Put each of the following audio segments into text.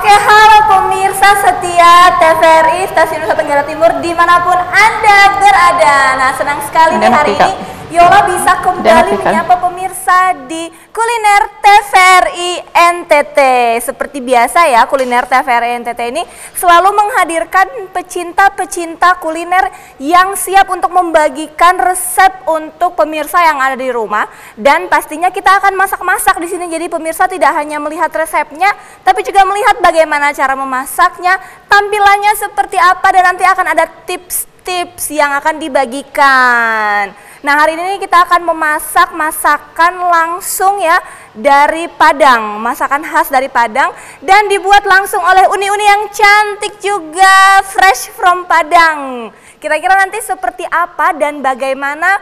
Oke, halo pemirsa setia TVRI Stasiun Nusa Tenggara Timur dimanapun Anda berada. Nah, senang sekali nih hari ini Yola bisa kembali menyapa pemirsa di Kuliner TVRI NTT. Seperti biasa ya, Kuliner TVRI NTT ini selalu menghadirkan pecinta-pecinta kuliner yang siap untuk membagikan resep untuk pemirsa yang ada di rumah. Dan pastinya kita akan masak-masak di sini. Jadi pemirsa tidak hanya melihat resepnya, tapi juga melihat bagaimana cara memasaknya, tampilannya seperti apa, dan nanti akan ada tips-tips yang akan dibagikan. Nah, hari ini kita akan memasak masakan langsung ya dari Padang, masakan khas dari Padang dan dibuat langsung oleh uni-uni yang cantik juga, fresh from Padang. Kira-kira nanti seperti apa dan bagaimana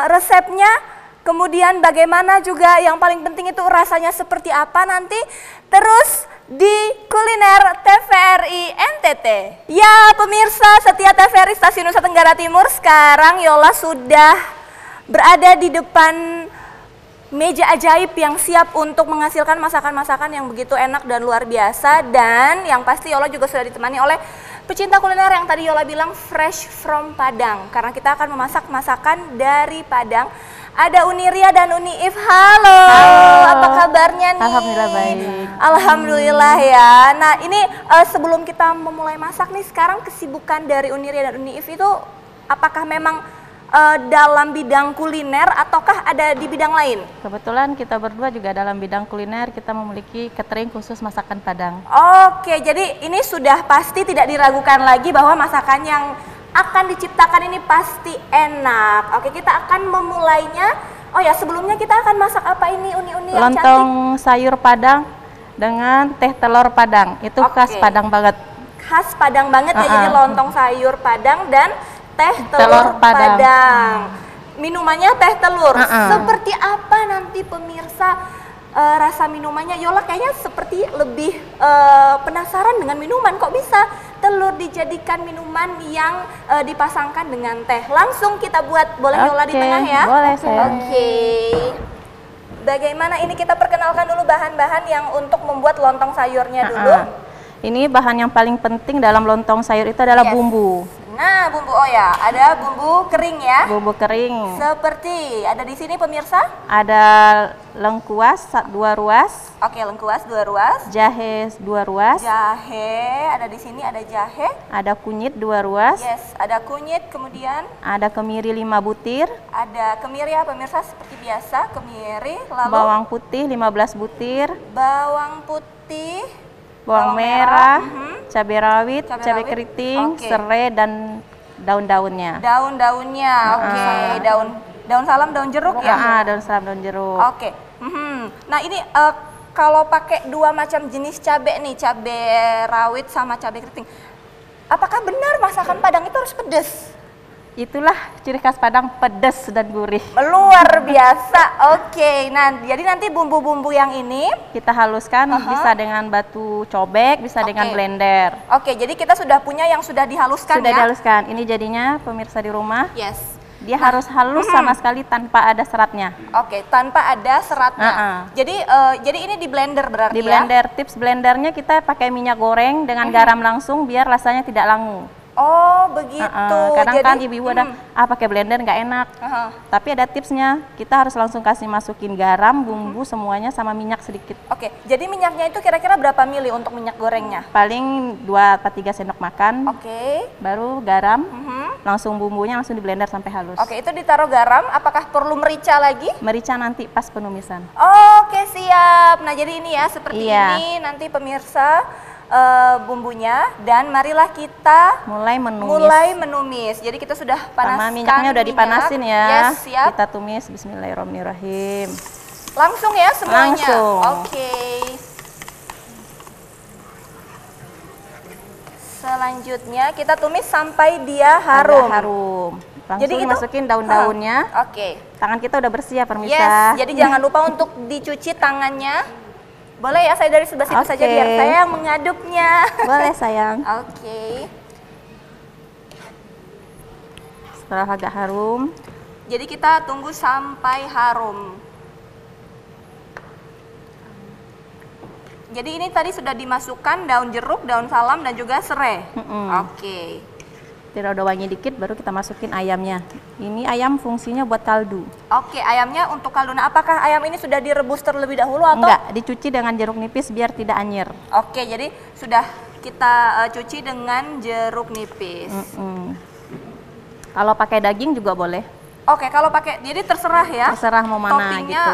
resepnya, kemudian bagaimana juga yang paling penting itu rasanya seperti apa nanti terus di Kuliner TVRI NTT. Ya pemirsa setia TVRI Stasiun Nusa Tenggara Timur, sekarang Yola sudah berada di depan meja ajaib yang siap untuk menghasilkan masakan-masakan yang begitu enak dan luar biasa. Dan yang pasti Yola juga sudah ditemani oleh pecinta kuliner yang tadi Yola bilang fresh from Padang, karena kita akan memasak masakan dari Padang. Ada Uni Ria dan Uni If. Halo, apa kabarnya nih? Alhamdulillah baik. Alhamdulillah ya. Nah ini sebelum kita memulai masak nih, sekarang kesibukan dari Uni Ria dan Uni If itu apakah memang dalam bidang kuliner ataukah ada di bidang lain? Kebetulan kita berdua juga dalam bidang kuliner, kita memiliki catering khusus masakan Padang. Oke, jadi ini sudah pasti tidak diragukan lagi bahwa masakan yang akan diciptakan ini pasti enak. Oke, kita akan memulainya. Oh ya, sebelumnya kita akan masak apa ini uni-uni yang cantik? Lontong sayur Padang dengan teh telur Padang. Itu khas Padang banget. Khas Padang banget ya, jadi lontong sayur Padang dan teh telur Padang. Minumannya teh telur. Seperti apa nanti pemirsa rasa minumannya? Yola kayaknya seperti lebih penasaran dengan minuman. Kok bisa telur dijadikan minuman yang dipasangkan dengan teh? Langsung kita buat, boleh Yola di tengah ya? Boleh saya. Oke. Bagaimana ini, kita perkenalkan dulu bahan-bahan yang untuk membuat lontong sayurnya dulu. Ini bahan yang paling penting dalam lontong sayur itu adalah bumbu. Nah, bumbu, oh ya, ada bumbu kering ya? Bumbu kering. Seperti ada di sini pemirsa? Ada lengkuas 2 ruas. Oke, lengkuas 2 ruas. Jahe 2 ruas. Jahe, ada di sini ada jahe. Ada kunyit 2 ruas. Yes, ada kunyit, kemudian ada kemiri 5 butir. Ada kemiri ya pemirsa, seperti biasa, kemiri. Lalu bawang putih 15 butir. Bawang putih, bawang merah, cabai rawit, cabai keriting, serai, dan daun-daunnya. Daun-daunnya, oke. Daun salam, daun jeruk ya? Daun salam, daun jeruk. Oke. Nah ini kalau pakai 2 macam jenis cabai nih, cabai rawit sama cabai keriting, apakah benar masakan Padang itu harus pedas? Itulah ciri khas Padang, pedas dan gurih. Luar biasa. Oke, nah jadi nanti bumbu-bumbu yang ini kita haluskan, bisa dengan batu cobek, bisa dengan blender. Oke, jadi kita sudah punya yang sudah dihaluskan. Sudah dihaluskan. Ini jadinya pemirsa di rumah. Yes. Dia harus halus sama sekali tanpa ada seratnya. Oke, tanpa ada seratnya. Jadi ini di blender berarti di blender. Tips blendernya kita pakai minyak goreng dengan garam langsung biar rasanya tidak langu. Oh begitu. Kadang kan ibu-ibu ada pakai blender nggak enak. Tapi ada tipsnya, kita harus langsung kasih masukin garam, bumbu semuanya sama minyak sedikit. Oke, jadi minyaknya itu kira-kira berapa mili untuk minyak gorengnya? Paling 2-3 sendok makan. Oke. Baru garam, langsung bumbunya langsung di blender sampai halus. Oke, itu ditaruh garam. Apakah perlu merica lagi? Merica nanti pas penumisan. Oke, siap. Nah jadi ini ya seperti ini nanti pemirsa bumbunya, dan marilah kita mulai menumis. Jadi kita sudah panaskan minyaknya udah dipanasin ya. Yes, siap. Kita tumis. Bismillahirrahmanirrahim. Langsung ya semuanya. Langsung. Oke. Selanjutnya kita tumis sampai dia harum. Langsung jadi masukin daun-daunnya. Oke. Tangan kita udah bersih ya pemirsa. Yes. Jadi jangan lupa untuk dicuci tangannya. Boleh ya, saya dari sebelah situ saja biar saya yang mengaduknya. Boleh sayang. Oke. Setelah agak harum. Jadi kita tunggu sampai harum. jadi ini tadi sudah dimasukkan daun jeruk, daun salam, dan juga serai. Oke. Tidak udah wangi dikit, baru kita masukin ayamnya. Ini ayam fungsinya buat kaldu. Oke, ayamnya untuk kaldu. Nah, apakah ayam ini sudah direbus terlebih dahulu atau? Enggak, dicuci dengan jeruk nipis biar tidak anyir. Oke, jadi sudah kita cuci dengan jeruk nipis. Kalau pakai daging juga boleh. Oke, kalau pakai, jadi terserah ya. Terserah mau mana toppingnya, gitu.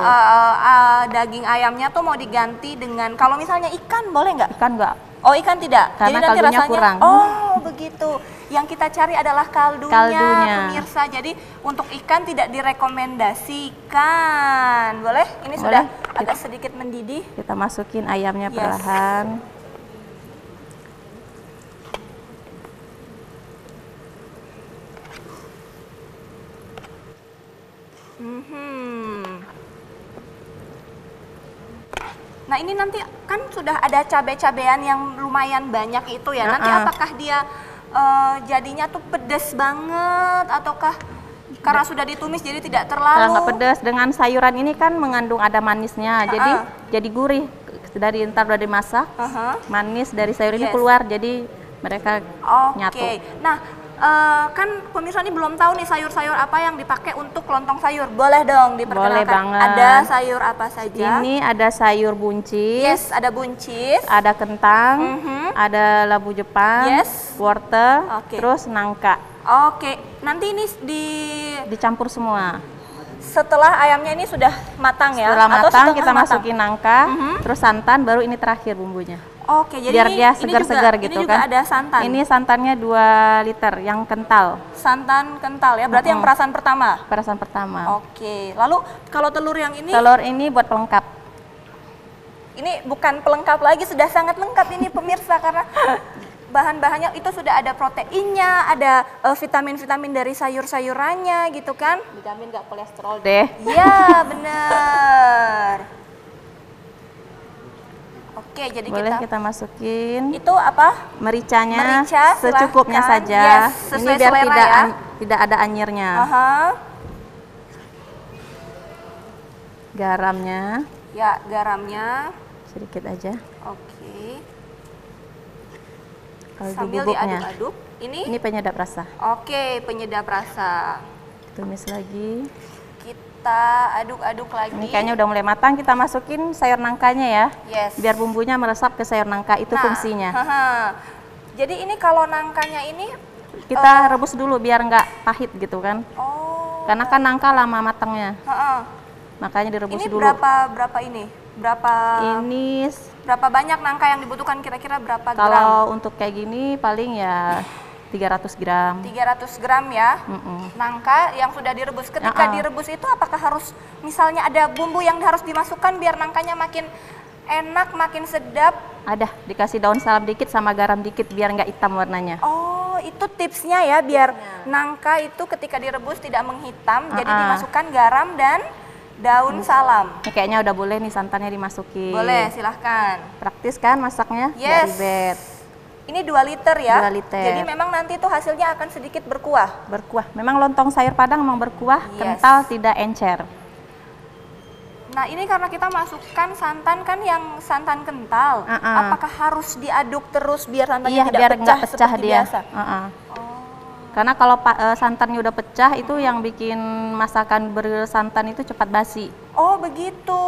Daging ayamnya tuh mau diganti dengan, kalau misalnya ikan boleh nggak? Ikan nggak. Oh, ikan tidak? Karena jadi nanti kaldunya rasanya kurang. Oh, begitu. Yang kita cari adalah kaldunya, pemirsa. Jadi untuk ikan tidak direkomendasikan. Boleh? Ini boleh. Sudah agak sedikit mendidih. Kita masukin ayamnya perlahan. Nah, ini nanti kan sudah ada cabai-cabean yang lumayan banyak itu ya. Nanti apakah dia jadinya tuh pedes banget ataukah karena sudah ditumis jadi tidak terlalu? Nggak pedas. Dengan sayuran ini kan mengandung ada manisnya, jadi gurih dari dari masak. Manis dari sayur ini keluar, jadi mereka nyatu. Nah, kan pemirsa ini belum tahu nih sayur-sayur apa yang dipakai untuk lontong sayur. Boleh dong diperkenalkan. Boleh banget. Ada sayur apa saja? Ini ada sayur buncis. Yes, ada buncis. Ada kentang. Ada labu Jepang. Yes. Wortel. Terus nangka. Oke, nanti ini dicampur semua. Setelah ayamnya ini sudah matang ya? Setelah matang kita masukin nangka, terus santan, baru ini terakhir bumbunya. Oke, jadi biar dia segar-segar gitu ini juga kan. Ada santan. Ini santannya 2 liter yang kental. Santan kental ya, berarti yang perasan pertama. Perasan pertama. Oke. Lalu kalau telur yang ini? Telur ini buat pelengkap. Ini bukan pelengkap lagi, sudah sangat lengkap ini pemirsa karena bahan-bahannya itu sudah ada proteinnya, ada vitamin-vitamin dari sayur-sayurannya gitu kan. Dijamin nggak kolesterol deh. Iya, bener. Oke, jadi boleh kita masukin. Itu apa? Mericanya. Merica, secukupnya saja. Yes, ini biar tidak ada anyirnya. Garamnya. Ya, garamnya sedikit aja. Oke. Sambil diaduk-aduk. Ini penyedap rasa. Oke, penyedap rasa. Tumis lagi. Kita aduk-aduk lagi. Ini kayaknya udah mulai matang, kita masukin sayur nangkanya ya. Yes. Biar bumbunya meresap ke sayur nangka, itu fungsinya. Jadi ini kalau nangkanya ini kita rebus dulu biar nggak pahit gitu kan. Karena kan nangka lama matangnya. Makanya direbus dulu. Ini berapa ini? Ini berapa banyak nangka yang dibutuhkan, kira-kira berapa gram? Kalau untuk kayak gini paling ya 300 gram. 300 gram ya, nangka yang sudah direbus. Ketika direbus itu apakah harus, misalnya ada bumbu yang harus dimasukkan biar nangkanya makin enak, makin sedap? Ada, dikasih daun salam dikit sama garam dikit biar nggak hitam warnanya. Oh, itu tipsnya ya, biar nangka itu ketika direbus tidak menghitam, jadi dimasukkan garam dan daun salam. Ini kayaknya udah boleh nih santannya dimasukin. Boleh, silahkan. Praktis kan masaknya? Yes. Ribet. Ini 2 liter ya? 2 liter. Jadi memang nanti itu hasilnya akan sedikit berkuah? Berkuah. Memang lontong sayur Padang memang berkuah, kental, tidak encer. Nah, ini karena kita masukkan santan kan yang santan kental. Apakah harus diaduk terus biar santannya tidak pecah seperti biasa? Karena kalau santannya udah pecah, itu yang bikin masakan bersantan itu cepat basi. Oh, begitu.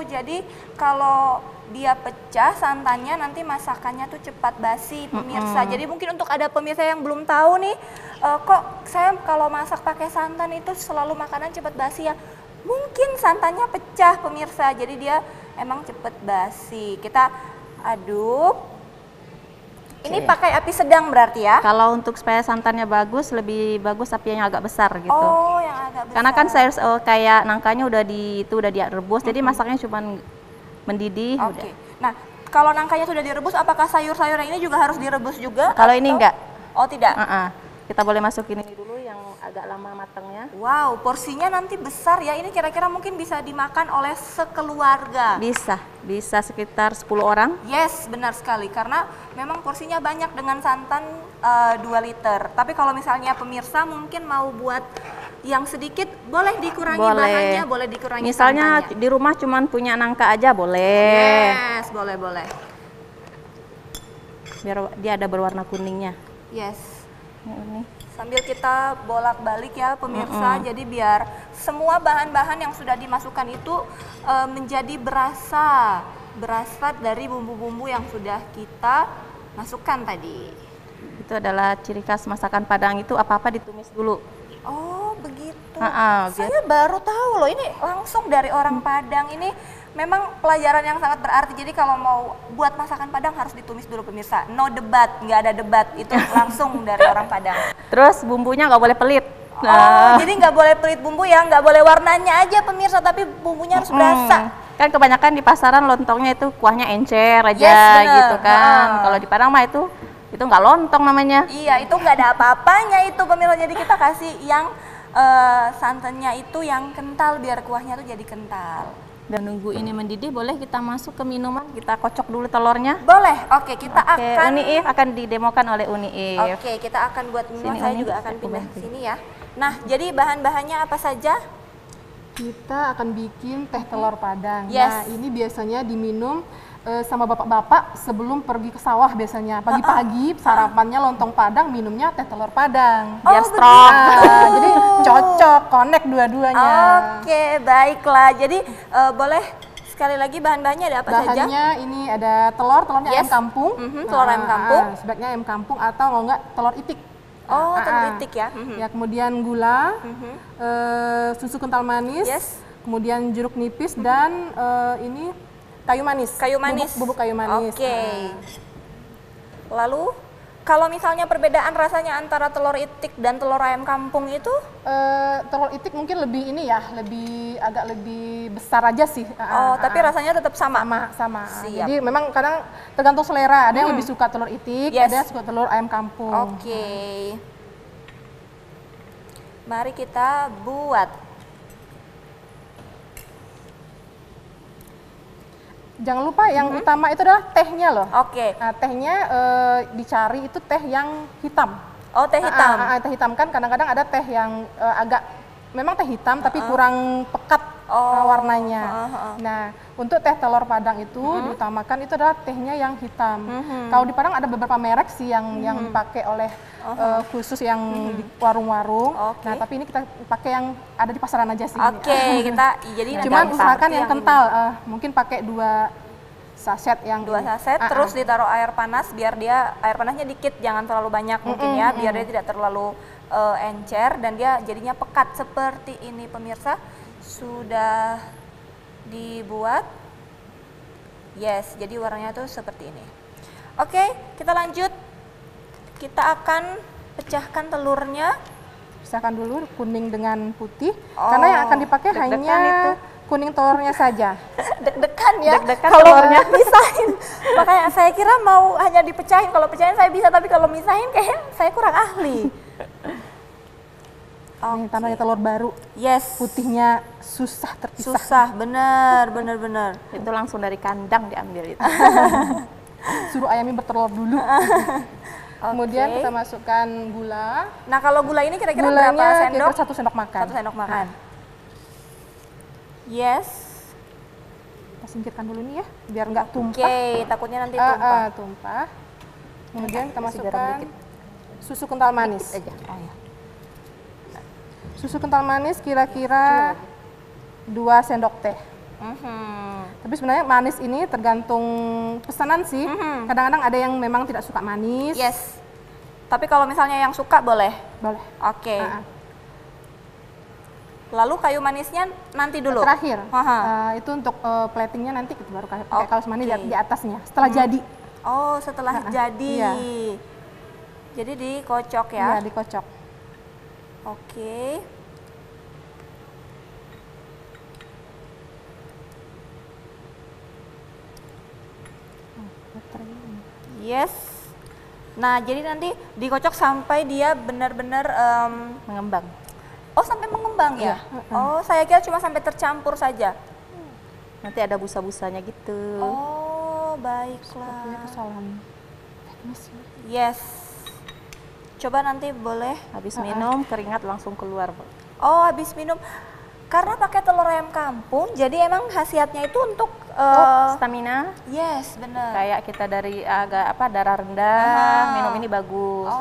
Jadi kalau dia pecah santannya, nanti masakannya tuh cepat basi, pemirsa. Jadi mungkin untuk ada pemirsa yang belum tahu nih, kok saya kalau masak pakai santan itu selalu makanan cepat basi ya. Mungkin santannya pecah, pemirsa. Jadi dia emang cepat basi. Kita aduk. Ini pakai api sedang berarti ya? Kalau untuk supaya santannya bagus, lebih bagus api yang agak besar gitu. Oh, yang agak besar. Karena kan sayur kayak nangkanya udah direbus, jadi masaknya cuma mendidih. Oke. Nah, kalau nangkanya sudah direbus, apakah sayur-sayuran ini juga harus direbus juga? Kalau ini enggak. Oh, tidak? Kita boleh masukin ini dulu yang agak lama matangnya. Wow, porsinya nanti besar ya. Ini kira-kira mungkin bisa dimakan oleh sekeluarga. Bisa sekitar 10 orang. Yes, benar sekali. Karena memang porsinya banyak dengan santan 2 liter. Tapi kalau misalnya pemirsa mungkin mau buat yang sedikit boleh dikurangi Boleh. bahannya, boleh dikurangi Misalnya santannya. di rumah cuman punya nangka aja boleh. Yes, boleh. Biar dia ada berwarna kuningnya. Yes. Ini. Sambil kita bolak-balik ya pemirsa, jadi biar semua bahan-bahan yang sudah dimasukkan itu menjadi berasat dari bumbu-bumbu yang sudah kita masukkan tadi. Itu adalah ciri khas masakan Padang, itu apa-apa ditumis dulu. Oh begitu. Biar- Saya baru tahu loh, ini langsung dari orang Padang. Ini memang pelajaran yang sangat berarti. Jadi kalau mau buat masakan Padang harus ditumis dulu pemirsa. No debat, nggak ada debat. Itu langsung dari orang Padang. Terus bumbunya nggak boleh pelit. Oh, jadi nggak boleh pelit bumbu ya, nggak boleh warnanya aja pemirsa, tapi bumbunya harus berasa. Kan kebanyakan di pasaran lontongnya itu kuahnya encer aja Yes, bener. gitu kan. Kalau di Padang mah itu nggak lontong namanya. Iya, itu nggak ada apa-apanya itu pemirsa. Jadi kita kasih yang santannya itu yang kental biar kuahnya tuh jadi kental. Dan nunggu ini mendidih, boleh kita masuk ke minuman, kita kocok dulu telurnya. Boleh. Oke, kita akan Uni If akan didemokan oleh Uni If. Oke, kita akan buat minuman. Sini, Saya Uni. juga akan Aku pindah bantu. sini ya. Nah, jadi bahan-bahannya apa saja? Kita akan bikin teh telur Padang. Yes. Nah, ini biasanya diminum sama bapak-bapak sebelum pergi ke sawah biasanya. Pagi-pagi sarapannya lontong Padang, minumnya teh telur Padang. Biar Oh, strong. Nah, jadi cocok, connect dua-duanya. Oke, baiklah. Jadi boleh sekali lagi bahan-bahannya ada apa saja? Bahannya ini ada telurnya Yes. ayam kampung. Telur ayam kampung. Sebaiknya ayam kampung atau kalau enggak telur itik. Oh, telur itik ya. Ya, kemudian gula, susu kental manis, Yes. kemudian jeruk nipis dan ini kayu manis. Kayu manis. Bubuk kayu manis. Oke. Lalu kalau misalnya perbedaan rasanya antara telur itik dan telur ayam kampung itu? Telur itik mungkin lebih ini ya, agak lebih besar aja sih. Oh, tapi rasanya tetap sama. sama. Siap. Jadi memang kadang tergantung selera. Ada yang lebih suka telur itik, Yes. ada yang suka telur ayam kampung. Oke. Mari kita buat. Jangan lupa yang utama itu adalah tehnya loh. Oke. Nah, tehnya dicari itu teh yang hitam. Oh, teh hitam. Teh hitam kan kadang-kadang ada teh yang agak memang teh hitam tapi kurang pekat warnanya. Nah, untuk teh telur Padang itu diutamakan itu adalah tehnya yang hitam. Kalau di Padang ada beberapa merek sih yang dipakai oleh khusus yang di warung-warung. Oke. Nah, tapi ini kita pakai yang ada di pasaran aja sih. Oke, kita jadi Cuman nggak usahakan seperti yang ini. kental, mungkin pakai 2 saset yang 2 ini. saset, terus ditaruh air panas biar dia air panasnya dikit, jangan terlalu banyak mungkin ya, biar dia tidak terlalu encer dan dia jadinya pekat seperti ini pemirsa. Sudah dibuat. Yes, jadi warnanya tuh seperti ini. Oke, kita lanjut. Kita akan pecahkan telurnya. Pisahkan dulu kuning dengan putih, karena yang akan dipakai deg-degan hanya itu. kuning telurnya saja. Deg-degan ya. Deg-degan kalau telurnya. misahin. Makanya saya kira mau hanya dipecahin. Kalau pecahin saya bisa, tapi kalau misahin kayaknya saya kurang ahli. Ini tambahnya telur baru, Yes. putihnya susah terpisah. Susah, bener. Itu langsung dari kandang diambil itu. Suruh ayamnya bertelur dulu. Kemudian kita masukkan gula. Nah, kalau gula ini kira-kira berapa Gulanya sendok? kira-kira 1 sendok makan. 1 sendok makan. Yes. Kita singkirkan dulu nih ya, biar nggak Oke, tumpah. takutnya nanti tumpah. Tumpah. Kemudian kita Kasih garam masukkan dikit. susu kental manis. Aja. Oh, ya. Susu kental manis kira-kira 2 sendok teh. Tapi sebenarnya manis ini tergantung pesanan sih. Kadang-kadang ada yang memang tidak suka manis. Yes. Tapi kalau misalnya yang suka boleh. Boleh. Oke. Lalu kayu manisnya nanti dulu. Terakhir, Aha. itu untuk platingnya nanti kita baru pakai kaos manis Oke. di atasnya. Setelah jadi, Oh, setelah jadi. Iya. Jadi dikocok ya ya. dikocok. Oke. Yes. Nah, jadi nanti dikocok sampai dia benar-benar Mengembang. oh, sampai mengembang ya? Iya. Oh, saya kira cuma sampai tercampur saja. Nanti ada busa-busanya gitu. Oh, Ini baiklah. kesalahan teknis. Yes. Coba nanti boleh. Habis minum keringat langsung keluar. Oh, habis minum. Karena pakai telur ayam kampung, jadi emang khasiatnya itu untuk stamina. Yes, benar. Kayak kita dari agak darah rendah, minum ini bagus.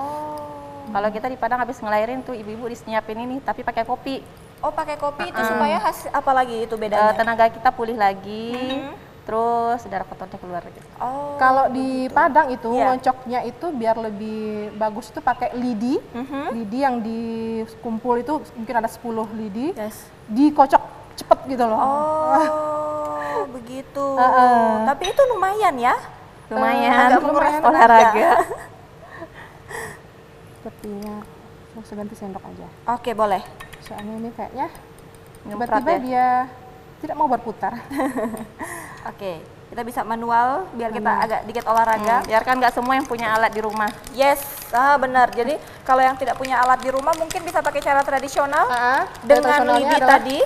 Kalau kita di Padang habis ngelahirin tuh ibu-ibu disiapin ini, tapi pakai kopi. Oh, pakai kopi itu supaya apa lagi itu bedanya? Tenaga kita pulih lagi. Terus darah kotornya keluar gitu. Kalau di Padang itu ngoncoknya itu biar lebih bagus itu pakai lidi. Lidi yang dikumpul itu mungkin ada 10 lidi. Dikocok cepet gitu loh. Oh, begitu. Tapi itu lumayan ya? Lumayan. Agak menguras olahraga. Sepertinya saya ganti sendok aja. Oke, boleh. Soalnya ini kayaknya tiba-tiba dia tidak mau berputar. Oke, kita bisa manual biar kita agak dikit olahraga. Biarkan nggak semua yang punya alat di rumah. Yes, benar. Jadi kalau yang tidak punya alat di rumah mungkin bisa pakai cara tradisional dengan lidi tadi,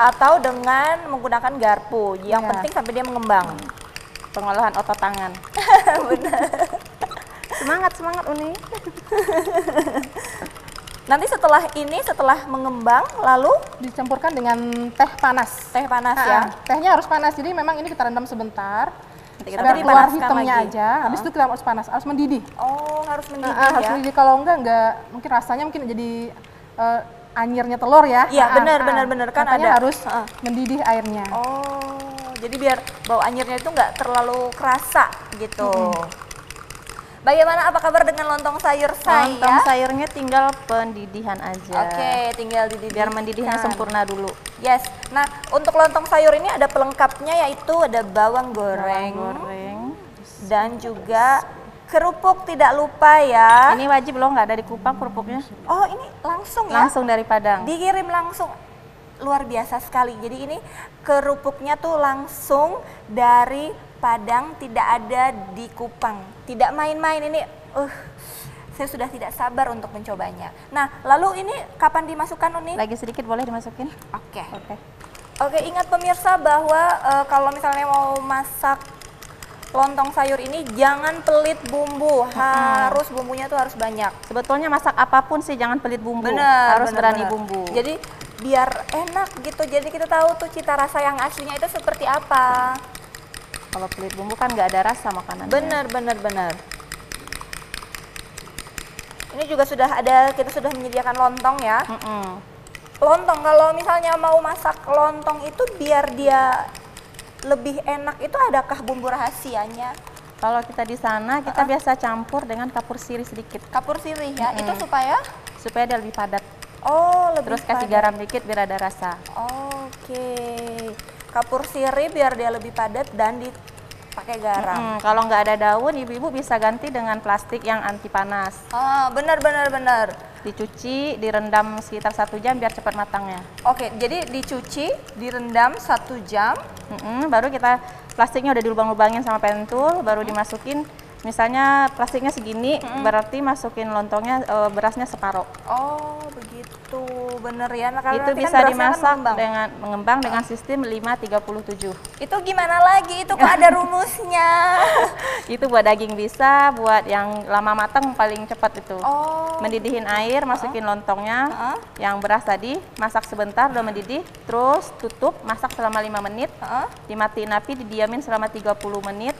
atau dengan menggunakan garpu. Yang penting sampai dia mengembang. Pengolahan otot tangan. Benar. Semangat Uni. Nanti setelah mengembang, lalu dicampurkan dengan teh panas. Teh panas ya. Tehnya harus panas. Jadi memang ini kita rendam sebentar. Kita keluar hitamnya aja. Habis itu kita harus panas, harus mendidih. Oh, harus mendidih harus mendidih. Kalau enggak mungkin rasanya mungkin jadi anyirnya telur ya. Iya, benar kan makanya ada. Harus mendidih airnya. Oh, jadi biar bau anyirnya itu enggak terlalu kerasa gitu. Bagaimana, apa kabar dengan lontong sayur saya? Lontong sayurnya tinggal pendidihan aja. Oke, tinggal dididihkan. Biar mendidihnya sempurna dulu. Yes. Nah, untuk lontong sayur ini ada pelengkapnya, yaitu ada bawang goreng. Dan juga kerupuk, tidak lupa ya. Ini wajib loh, nggak ada di Kupang kerupuknya. Oh, ini langsung ya? Langsung dari Padang. Dikirim langsung. Luar biasa sekali. Jadi ini kerupuknya tuh langsung dari Padang, tidak ada di Kupang. Tidak main-main ini. Saya sudah tidak sabar untuk mencobanya. Nah, lalu ini kapan dimasukkan, Uni? Lagi sedikit boleh dimasukin? Oke, ingat pemirsa bahwa kalau misalnya mau masak lontong sayur ini jangan pelit bumbu. Harus bumbunya tuh harus banyak. Sebetulnya masak apapun sih jangan pelit bumbu. Harus berani bumbu. Jadi biar enak gitu. Jadi kita tahu tuh cita rasa yang aslinya itu seperti apa. Kalau pelit bumbu kan nggak ada rasa makanannya. Benar. Ini juga kita sudah menyediakan lontong ya. Lontong, kalau misalnya mau masak lontong itu biar dia lebih enak itu adakah bumbu rahasianya? Kalau kita di sana kita biasa campur dengan kapur sirih sedikit. Kapur sirih ya, itu supaya dia lebih padat. Oh, lebih Terus kasih garam dikit biar ada rasa. Oke. Kapur sirih biar dia lebih padat dan dipakai garam. Kalau nggak ada daun, ibu-ibu bisa ganti dengan plastik yang anti panas. Benar. Dicuci, direndam sekitar 1 jam biar cepat matangnya. Oke, jadi dicuci, direndam 1 jam. Baru kita plastiknya udah dilubang-lubangin sama pentul, baru dimasukin. Misalnya plastiknya segini, berarti masukin lontongnya berasnya separuh. Oh, begitu. Bener ya. Nah, itu bisa dimasak dengan mengembang dengan sistem 5-37. Itu gimana lagi? Itu kok ada rumusnya? Itu buat daging bisa, buat yang lama matang paling cepat itu. Mendidihin air, masukin lontongnya, yang beras tadi, masak sebentar, udah mendidih, terus tutup, masak selama 5 menit, dimatiin api, didiamin selama 30 menit,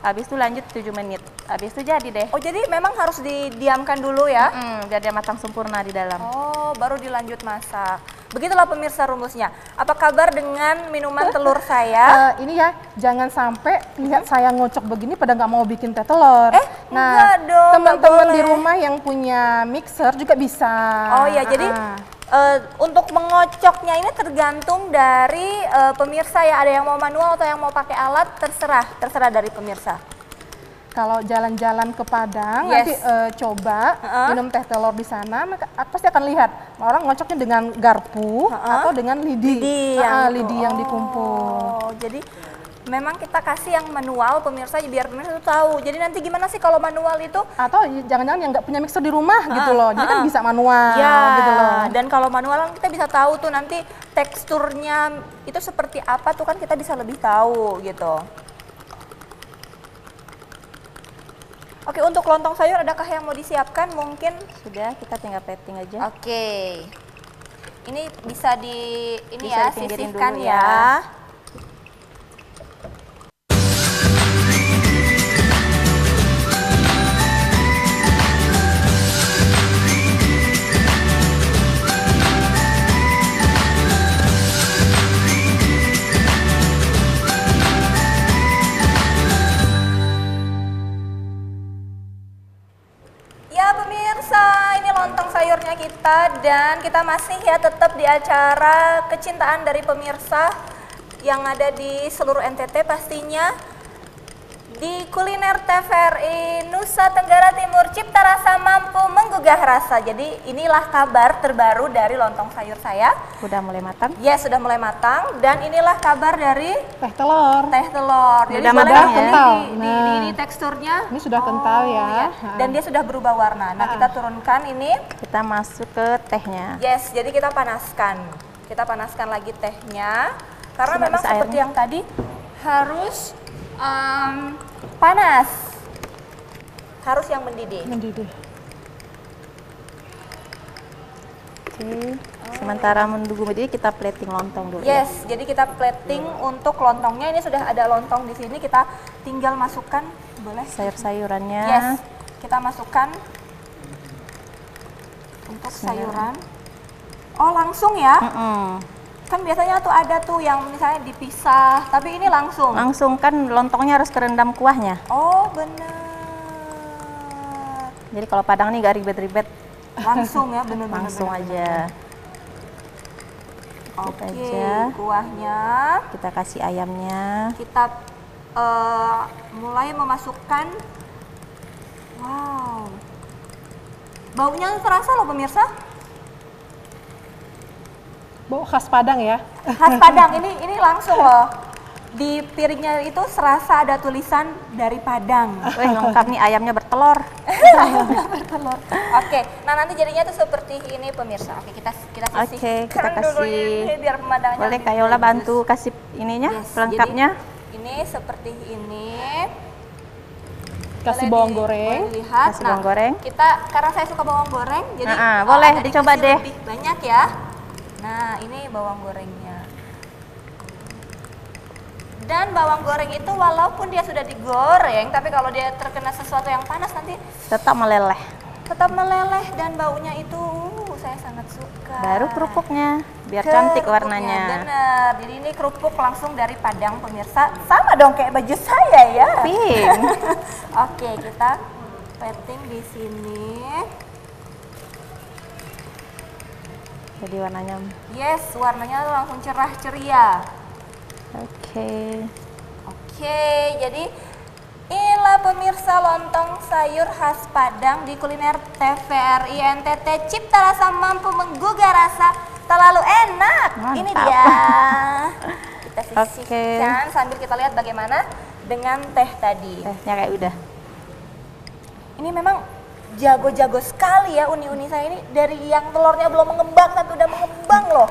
habis itu lanjut 7 menit. Habis itu jadi deh. Oh, jadi memang harus didiamkan dulu ya? Biar dia matang sempurna di dalam. Oh, baru dilanjut masak. Begitulah pemirsa rumusnya. Apa kabar dengan minuman telur saya? Ini ya, jangan sampai lihat saya ngocok begini pada nggak mau bikin teh telur. Enggak dong, teman-teman di rumah yang punya mixer juga bisa. Oh ya, jadi untuk mengocoknya ini tergantung dari pemirsa ya. Ada yang mau manual atau yang mau pakai alat, terserah dari pemirsa. Kalau jalan-jalan ke Padang, nanti coba minum teh telur di sana, pasti akan lihat orang ngocoknya dengan garpu atau dengan lidi yang dikumpul. Jadi memang kita kasih yang manual pemirsa biar pemirsa itu tahu. Jadi nanti gimana sih kalau manual itu? Atau jangan-jangan yang nggak punya mixer di rumah gitu loh, jadi kan bisa manual gitu loh. Dan kalau manual kita bisa tahu tuh nanti teksturnya itu seperti apa tuh kan kita bisa lebih tahu gitu. Oke, untuk lontong sayur adakah yang mau disiapkan? Mungkin sudah, kita tinggal plating aja. Oke. Ini bisa Bisa dipinggirin sisihkan dulu ya. Ya pemirsa, ini lontong sayurnya kita dan kita masih ya tetap di acara kecintaan dari pemirsa yang ada di seluruh NTT pastinya di Kuliner TVRI Nusa Tenggara Timur, cipta rasa mampu menggugah rasa. Jadi inilah kabar terbaru dari lontong sayur saya. Udah mulai matang? Ya, sudah mulai matang dan inilah kabar dari Teh telur. teh telur. Jadi Udah boleh matang ya? Kental. Ini teksturnya. Ini sudah kental ya. Iya. Dan dia sudah berubah warna. Nah, kita turunkan ini. Kita masuk ke tehnya. Yes, jadi kita panaskan. Kita panaskan lagi tehnya. Karena Coba memang bisa seperti airnya. yang tadi harus panas. Harus yang mendidih. Mendidih. Oke. Sementara menunggu mendidih kita plating lontong dulu. Yes, jadi kita plating untuk lontongnya. Ini sudah ada lontong di sini. Kita tinggal masukkan, boleh? Sayur-sayurannya. Yes, kita masukkan untuk sayuran. Oh, langsung ya? Kan biasanya tuh ada tuh yang misalnya dipisah, tapi ini langsung. Langsung kan lontongnya harus kerendam kuahnya. Oh, benar. Jadi kalau Padang nih gak ribet-ribet, Langsung ya, benar-benar. langsung aja. Oke, aja. kuahnya Kita kasih ayamnya. kita mulai memasukkan. Wow, baunya terasa loh pemirsa. Bau khas Padang ya. Khas Padang, ini langsung loh. Di piringnya itu serasa ada tulisan dari Padang. Wih, lengkap nih ayamnya bertelur. Ayamnya bertelur. Oke, nah nanti jadinya tuh seperti ini pemirsa. Oke, kita sisihkan Oke, kita dulu kasih. ini biar pemandangannya Boleh lebih Kak Yola bagus. bantu kasih ininya, Yes, pelengkapnya. jadi ini seperti ini. Kasih Boleh bawang goreng. boleh lihat. Kasih bawang goreng. Kita karena saya suka bawang goreng, jadi boleh, agak dicoba dikasih deh. lebih banyak ya. Nah, ini bawang gorengnya. Dan bawang goreng itu walaupun dia sudah digoreng, tapi kalau dia terkena sesuatu yang panas nanti Tetap meleleh. tetap meleleh dan baunya itu saya sangat suka. Baru kerupuknya, biar cantik warnanya. Bener, jadi ini kerupuk langsung dari Padang pemirsa. Sama dong kayak baju saya ya. Pink. Oke, kita plating di sini. Jadi warnanya. Yes, warnanya langsung cerah ceria. Oke. Oke, jadi inilah pemirsa lontong sayur khas Padang di Kuliner TVRI NTT, cipta rasa mampu menggugah rasa, terlalu enak. Mantap. Ini dia. Kita Oke. sisihkan sambil kita lihat bagaimana dengan teh tadi. Tehnya kayak udah. Ini memang jago-jago sekali ya uni-uni saya ini, dari yang telurnya belum mengembang tapi udah mengembang loh.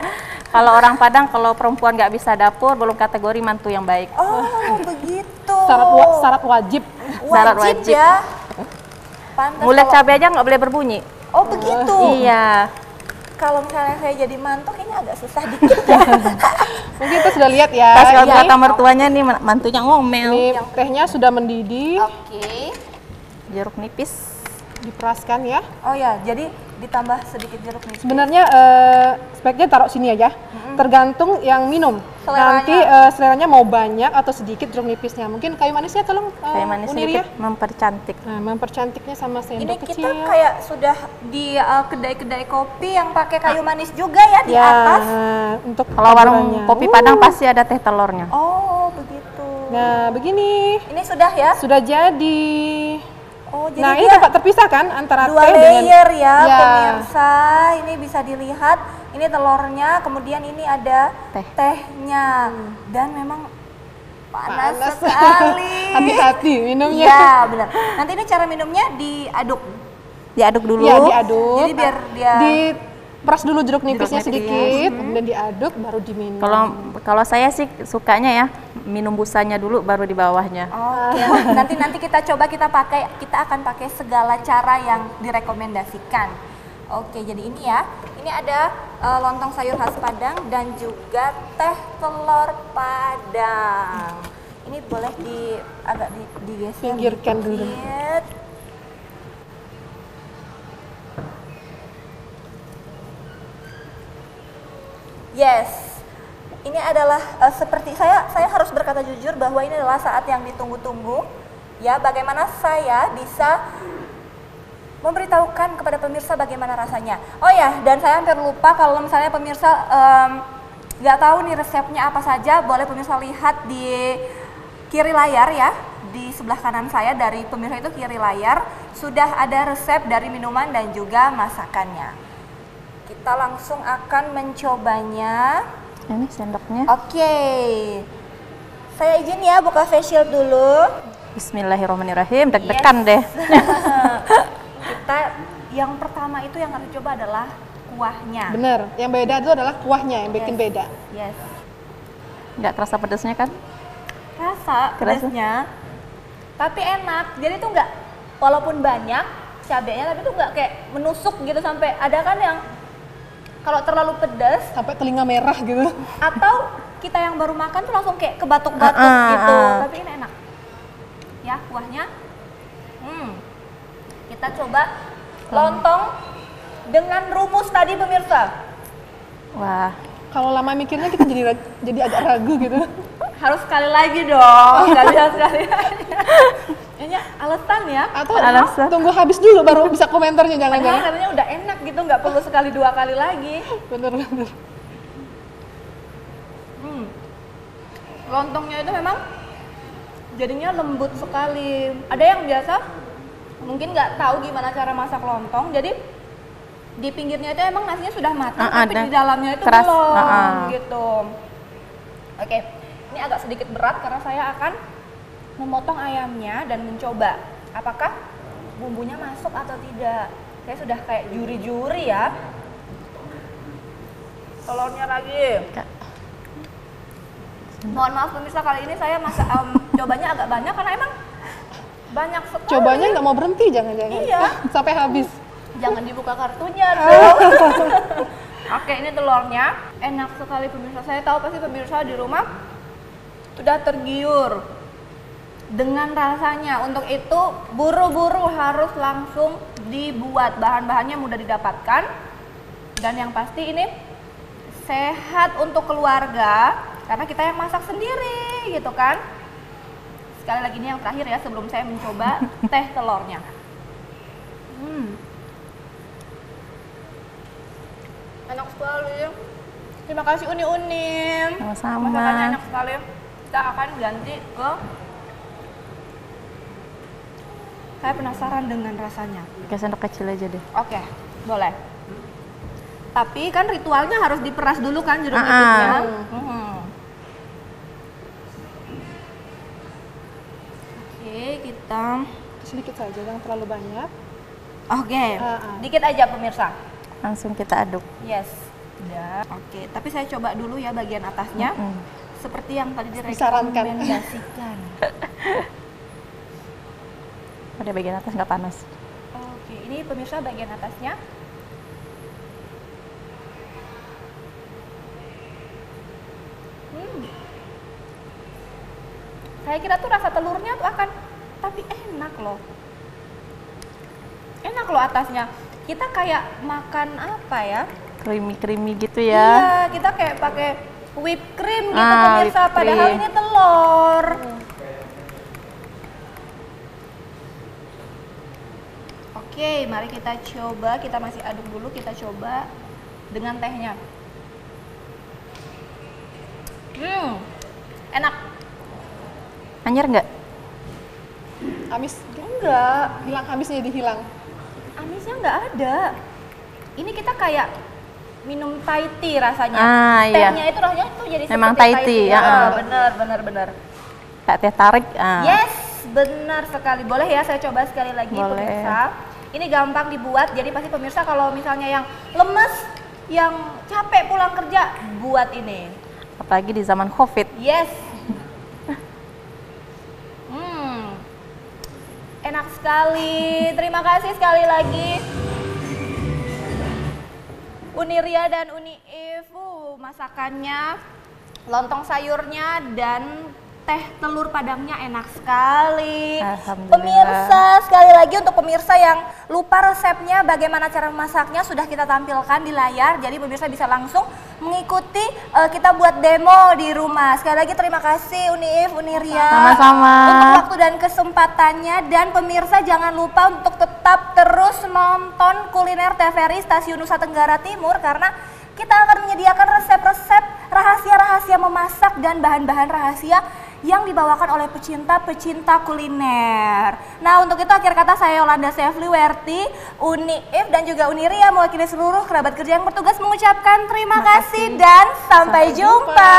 Kalau orang Padang, kalau perempuan nggak bisa dapur, belum kategori mantu yang baik. Oh, begitu. Syarat wajib. Syarat wajib. Ya. Pantes Mulai kalau- cabai aja nggak boleh berbunyi. Oh, begitu. Iya. Kalau misalnya saya jadi mantu kayaknya agak susah dikit ya. Mungkin kita sudah lihat ya. Pas kalau Ini- kata mertuanya nih mantunya ngomel. Ini tehnya sudah mendidih, Oke. Jeruk nipis. diperaskan ya. Oh ya, jadi ditambah sedikit jeruk nipis. Sebenarnya speknya taruh sini aja. Tergantung yang minum. Seleranya. Nanti seleranya mau banyak atau sedikit jeruk nipisnya. Mungkin kayu manisnya tolong Kayak manis Uni sedikit Ria. mempercantik. Nah, mempercantiknya sama Ini sendok kita kecil. kayak sudah di kedai-kedai kopi yang pakai kayu manis juga ya di ya, atas. untuk Kalau warung taburannya. kopi Padang pasti ada teh telurnya. Oh, begitu. Nah, begini. Ini sudah ya? Sudah jadi. Oh, jadi Nah, ini dia tempat terpisah kan antara dua teh dengan layer ya, Ya. pemirsa. Ini bisa dilihat, ini telurnya, kemudian ini ada Teh. tehnya. Dan memang panas Panas. sekali. Hati-hati minumnya. Iya, benar. Nanti ini cara minumnya diaduk. Diaduk dulu. Ya, diaduk. Jadi biar dia Diperas dulu jeruk nipisnya nipis. sedikit, kemudian diaduk baru diminum. Kalau saya sih sukanya ya minum busanya dulu baru di bawahnya. Oke, nanti kita coba kita akan pakai segala cara yang direkomendasikan. Oke, jadi ini ya. Ini ada lontong sayur khas Padang dan juga teh telur Padang. Ini boleh agak digeser. Pinggirkan dulu. Yes. Ini adalah seperti saya harus berkata jujur bahwa ini adalah saat yang ditunggu-tunggu. Ya, bagaimana saya bisa memberitahukan kepada pemirsa bagaimana rasanya. Oh ya, dan saya hampir lupa kalau misalnya pemirsa nggak tahu nih resepnya apa saja, boleh pemirsa lihat di kiri layar ya, di sebelah kanan saya dari pemirsa itu kiri layar sudah ada resep dari minuman dan juga masakannya. Kita langsung akan mencobanya. Ini sendoknya. Oke, saya izin ya buka face shield dulu. Bismillahirrahmanirrahim, deg-degan deh. Kita yang pertama itu yang harus coba adalah kuahnya. Bener, yang beda itu adalah kuahnya yang bikin beda. Yes. Nggak terasa pedasnya kan? Rasa pedasnya, tapi enak. Jadi tuh nggak, walaupun banyak cabenya, tapi tuh nggak kayak menusuk gitu sampai ada kan yang kalau terlalu pedas sampai telinga merah gitu. Atau kita yang baru makan tuh langsung kayak kebatuk-batuk gitu. Tapi ini enak. Ya kuahnya. Kita coba lontong dengan rumus tadi pemirsa. Wah. Kalau lama mikirnya kita jadi agak ragu gitu. Harus sekali lagi dong, nggak bisa sekali aja. Ini alasan ya. Atau tunggu habis dulu baru bisa komentarnya, jangan-jangan. Katanya udah enak gitu, nggak perlu sekali 2 kali lagi. Bener. Lontongnya itu memang jadinya lembut sekali. Ada yang biasa mungkin nggak tahu gimana cara masak lontong, jadi di pinggirnya itu emang nasinya sudah matang, tapi di dalamnya itu keras. belum gitu. Oke, ini agak sedikit berat karena saya akan memotong ayamnya dan mencoba apakah bumbunya masuk atau tidak. Saya sudah kayak juri-juri ya. Telurnya lagi. Mohon maaf pemirsa, kali ini saya cobanya agak banyak karena emang banyak sekali. Cobanya nggak mau berhenti, jangan-jangan. Iya. Sampai habis. Jangan dibuka kartunya dong. Oke, ini telurnya enak sekali pemirsa. Saya tahu pasti pemirsa di rumah sudah tergiur dengan rasanya. Untuk itu buru-buru harus langsung dibuat. Bahan-bahannya mudah didapatkan dan yang pasti ini sehat untuk keluarga karena kita yang masak sendiri gitu kan. Sekali lagi ini yang terakhir ya sebelum saya mencoba teh telurnya. Enak sekali. Terima kasih Uni. Sama-sama. Masakannya enak sekali. Kita akan ganti ke. Saya penasaran dengan rasanya. Kayak sendok kecil aja deh. Oke, boleh. Tapi kan ritualnya harus diperas dulu kan jeruk nipisnya. Oke, kita Sedikit saja, jangan terlalu banyak. Oke, dikit aja pemirsa. Langsung kita aduk. Yes. Udah. Oke, tapi saya coba dulu ya bagian atasnya. Seperti yang tadi direkomendasikan. Pada bagian atas nggak panas. Oke, ini pemirsa bagian atasnya. Saya kira tuh rasa telurnya tuh akan, tapi enak loh. Enak loh atasnya. Kita kayak makan apa ya? Creamy gitu ya. Iya, kita kayak pakai whipped cream gitu pemirsa, whipped padahal cream. ini telur. Oke, mari kita coba. Kita masih aduk dulu, kita coba dengan tehnya. Enak. Anyer nggak? Amis? Enggak. Hilang, amisnya dihilang. Amisnya nggak ada. Ini kita kayak minum Thai tea rasanya. Iya. Tehnya itu rasanya tuh jadi memang seperti Thai tea. Bener. Kayak teh tarik. Yes, benar sekali. Boleh ya saya coba sekali lagi. Boleh. Pemirsa. Ini gampang dibuat, jadi pasti pemirsa kalau misalnya yang lemes, yang capek pulang kerja, buat ini. Apalagi di zaman COVID. Yes. Enak sekali. Terima kasih sekali lagi. Uni Ria dan Uni If. Masakannya, lontong sayurnya dan teh telur padangnya enak sekali. Pemirsa, sekali lagi untuk pemirsa yang lupa resepnya, bagaimana cara memasaknya sudah kita tampilkan di layar. Jadi pemirsa bisa langsung mengikuti kita buat demo di rumah. Sekali lagi terima kasih Uni If, Uni Ria. Sama-sama. Untuk waktu dan kesempatannya, dan pemirsa jangan lupa untuk tetap terus nonton Kuliner TVRI Stasiun Nusa Tenggara Timur, karena kita akan menyediakan resep-resep rahasia-rahasia memasak dan bahan-bahan rahasia yang dibawakan oleh pecinta-pecinta kuliner. Nah, untuk itu akhir kata saya Yolanda Sefli Werti, Uni If dan juga Uni Ria mewakili seluruh kerabat kerja yang bertugas mengucapkan terima kasih dan sampai jumpa.